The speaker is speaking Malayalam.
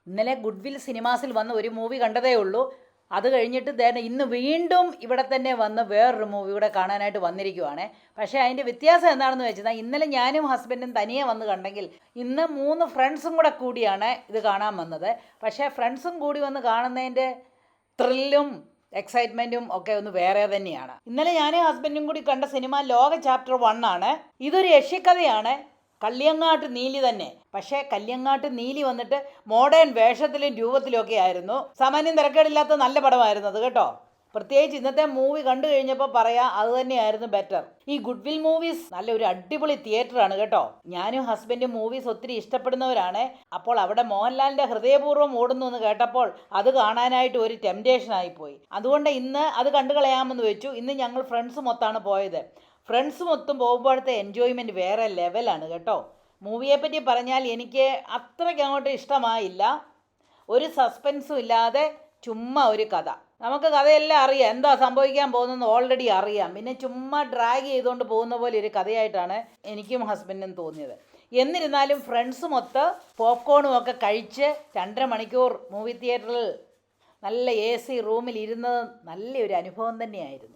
ഇന്നലെ ഗുഡ്വിൽ സിനിമാസിൽ വന്ന് ഒരു മൂവി കണ്ടതേ ഉള്ളൂ. അത് കഴിഞ്ഞിട്ട് ഇന്ന് വീണ്ടും ഇവിടെ തന്നെ വന്ന് വേറൊരു മൂവി കൂടെ കാണാനായിട്ട് വന്നിരിക്കുവാണ്. പക്ഷേ അതിൻ്റെ വ്യത്യാസം എന്താണെന്ന് വെച്ചാൽ ഇന്നലെ ഞാനും ഹസ്ബൻഡും തനിയെ വന്ന് കണ്ടെങ്കിൽ ഇന്ന് 3 ഫ്രണ്ട്സും കൂടെ കൂടിയാണ് ഇത് കാണാൻ വന്നത്. പക്ഷേ ഫ്രണ്ട്സും കൂടി വന്ന് കാണുന്നതിൻ്റെ ത്രില്ലും എക്സൈറ്റ്മെൻറ്റും ഒക്കെ ഒന്ന് വേറെ തന്നെയാണ്. ഇന്നലെ ഞാനും ഹസ്ബൻഡും കൂടി കണ്ട സിനിമ ലോക ചാപ്റ്റർ 1 ആണ്. ഇതൊരു യക്ഷിക്കഥയാണ്. കല്യങ്ങാട്ട് നീലി തന്നെ. പക്ഷേ കല്യങ്ങാട്ട് നീലി വന്നിട്ട് മോഡേൺ വേഷത്തിലും രൂപത്തിലും ഒക്കെ ആയിരുന്നു. സാമാന്യം തിരക്കേടില്ലാത്ത നല്ല പടമായിരുന്നു അത് കേട്ടോ. പ്രത്യേകിച്ച് ഇന്നത്തെ മൂവി കണ്ടു കഴിഞ്ഞപ്പോൾ പറയാം അത് തന്നെയായിരുന്നു ബെറ്റർ. ഈ ഗുഡ്വിൽ മൂവീസ് നല്ലൊരു അടിപൊളി തിയേറ്ററാണ് കേട്ടോ. ഞാനും ഹസ്ബൻഡും മൂവീസ് ഒത്തിരി ഇഷ്ടപ്പെടുന്നവരാണ്. അപ്പോൾ അവിടെ മോഹൻലാലിൻ്റെ ഹൃദയപൂർവ്വം ഓടുന്നു എന്ന് കേട്ടപ്പോൾ അത് കാണാനായിട്ട് ഒരു ടെംപ്റ്റേഷനായിപ്പോയി. അതുകൊണ്ട് ഇന്ന് അത് കണ്ടു കളയാമെന്ന് വെച്ചു. ഇന്ന് ഞങ്ങൾ ഫ്രണ്ട്സ് മൊത്തമാണ് പോയത്. ഫ്രണ്ട്സ് മൊത്തം പോകുമ്പോഴത്തെ എൻജോയ്മെൻറ്റ് വേറെ ലെവലാണ് കേട്ടോ. മൂവിയെപ്പറ്റി പറഞ്ഞാൽ എനിക്ക് അത്രയ്ക്ക് അങ്ങോട്ട് ഇഷ്ടമായില്ല. ഒരു സസ്പെൻസും ഇല്ലാതെ ചുമ്മാ ഒരു കഥ. നമുക്ക് കഥയെല്ലാം അറിയാം, എന്താ സംഭവിക്കാൻ പോകുന്നതെന്ന് ഓൾറെഡി അറിയാം. പിന്നെ ചുമ്മാ ഡ്രാഗ് ചെയ്തുകൊണ്ട് പോകുന്ന പോലെ ഒരു കഥയായിട്ടാണ് എനിക്കും ഹസ്ബൻഡിനും തോന്നിയത്. എന്നിരുന്നാലും ഫ്രണ്ട്സ് മൊത്തം പോപ്കോണും ഒക്കെ കഴിച്ച് 2.5 മണിക്കൂർ മൂവി തിയേറ്ററിൽ നല്ല AC റൂമിൽ ഇരുന്നത് നല്ലൊരു അനുഭവം തന്നെയായിരുന്നു.